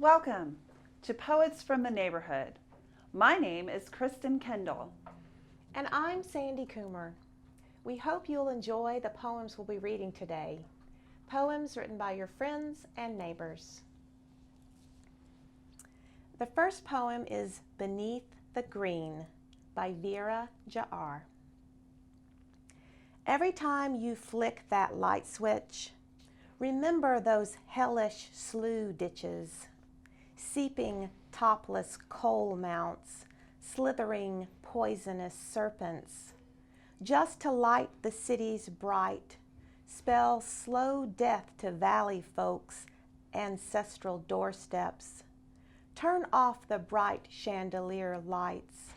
Welcome to Poets from the Neighborhood. My name is Kristen Kindoll. And I'm Sandy Coomer. We hope you'll enjoy the poems we'll be reading today. Poems written by your friends and neighbors. The first poem is Beneath the Green by VeerajaR. Every time you flick that light switch, remember those hellish slough ditches, seeping topless coal mounts, slithering poisonous serpents, just to light the city's bright, spell slow death to valley folks' ancestral doorsteps. Turn off the bright chandelier lights,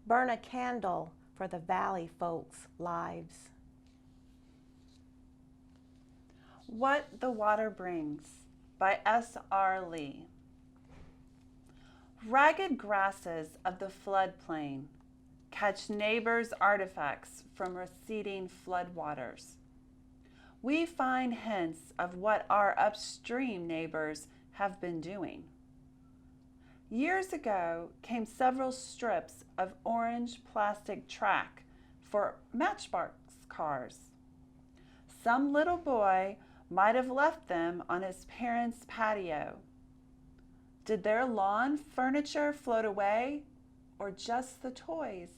burn a candle for the valley folks' lives. What the Water Brings by S.R. Lee. Ragged grasses of the floodplain catch neighbors' artifacts from receding floodwaters. We find hints of what our upstream neighbors have been doing. Years ago came several strips of orange plastic track for matchbox cars. Some little boy might have left them on his parents' patio. Did their lawn furniture float away, or just the toys?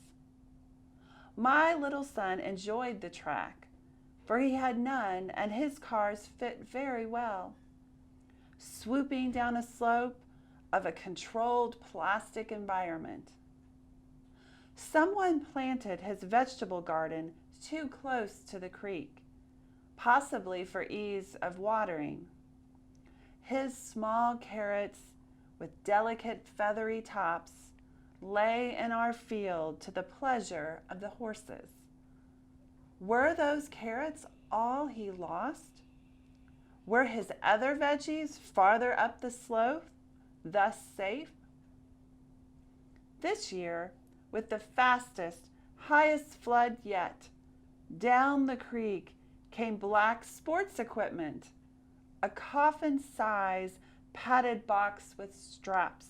My little son enjoyed the track, for he had none and his cars fit very well. Swooping down a slope of a controlled plastic environment. Someone planted his vegetable garden too close to the creek, possibly for ease of watering. His small carrots with delicate feathery tops lay in our field to the pleasure of the horses. Were those carrots all he lost? Were his other veggies farther up the slope, thus safe? This year, with the fastest, highest flood yet, down the creek came black sports equipment, a coffin-size padded box with straps,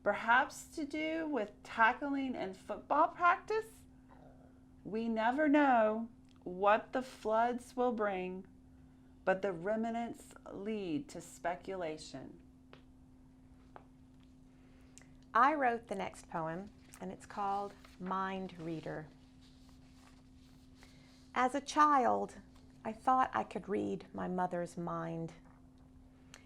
perhaps to do with tackling and football practice? We never know what the floods will bring, but the remnants lead to speculation. I wrote the next poem, and it's called Mind Reader. As a child, I thought I could read my mother's mind.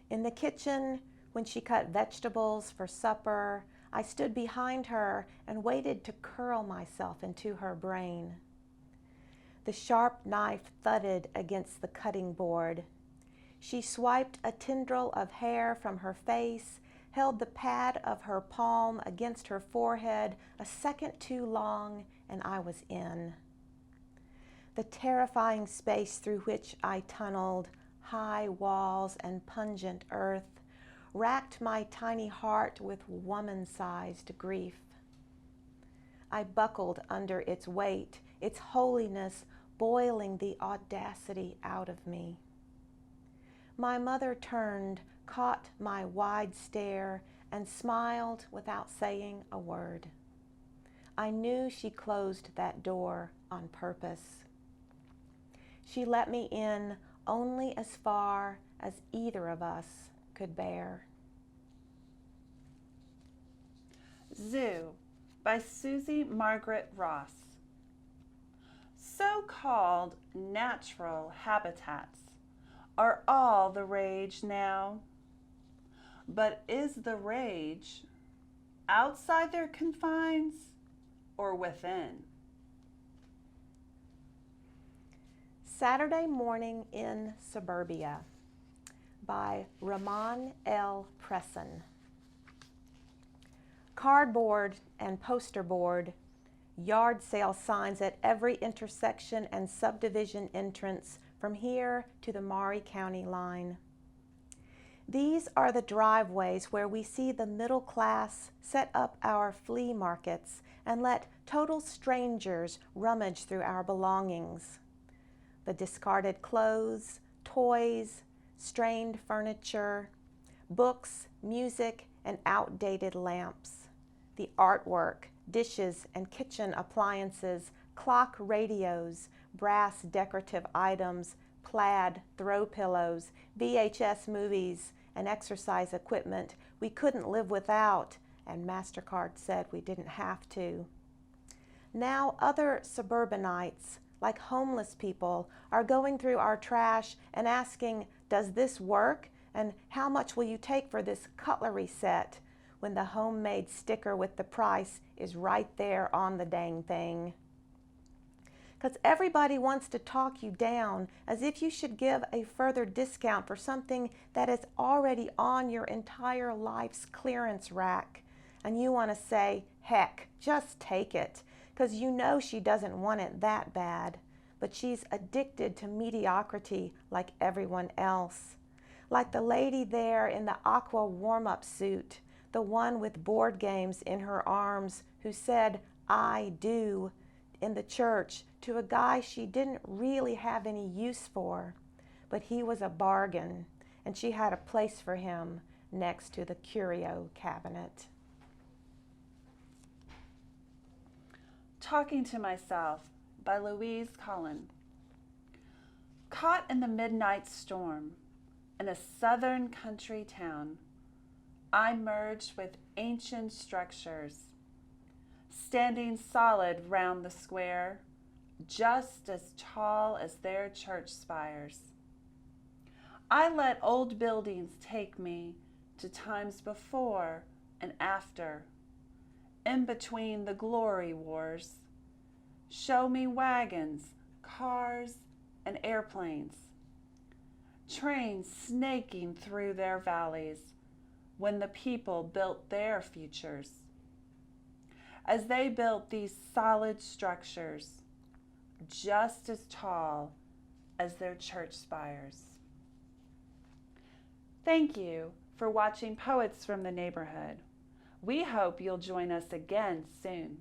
In the kitchen, when she cut vegetables for supper, I stood behind her and waited to curl myself into her brain. The sharp knife thudded against the cutting board. She swiped a tendril of hair from her face, held the pad of her palm against her forehead a second too long, and I was in. The terrifying space through which I tunneled, high walls and pungent earth, racked my tiny heart with woman-sized grief. I buckled under its weight, its holiness boiling the audacity out of me. My mother turned, caught my wide stare, and smiled without saying a word. I knew she closed that door on purpose. She let me in only as far as either of us could bear. Zoo by Susie Margaret Ross. So-called natural habitats are all the rage now. But is the rage outside their confines or within? Saturday Morning in Suburbia by Ramone Presson. Cardboard and poster board, yard sale signs at every intersection and subdivision entrance from here to the Maury County line. These are the driveways where we see the middle class set up our flea markets and let total strangers rummage through our belongings. The discarded clothes, toys, strained furniture, books, music, and outdated lamps. The artwork, dishes and kitchen appliances, clock radios, brass decorative items, plaid throw pillows, VHS movies, and exercise equipment we couldn't live without, and MasterCard said we didn't have to. Now other suburbanites, like homeless people, are going through our trash and asking, does this work? And how much will you take for this cutlery set? When the homemade sticker with the price is right there on the dang thing. Because everybody wants to talk you down as if you should give a further discount for something that is already on your entire life's clearance rack. And you want to say, heck, just take it. Because you know she doesn't want it that bad. But she's addicted to mediocrity like everyone else. Like the lady there in the aqua warm-up suit, the one with board games in her arms who said, I do, in the church to a guy she didn't really have any use for. But he was a bargain, and she had a place for him next to the curio cabinet. Talking to Myself by Louise Colln. Caught in the midnight storm, in a southern country town, I merged with ancient structures, standing solid round the square, just as tall as their church spires. I let old buildings take me to times before and after, in between the glory wars, show me wagons, cars, and airplanes, trains snaking through their valleys when the people built their futures. As they built these solid structures, just as tall as their church spires. Thank you for watching Poets from the Neighborhood. We hope you'll join us again soon.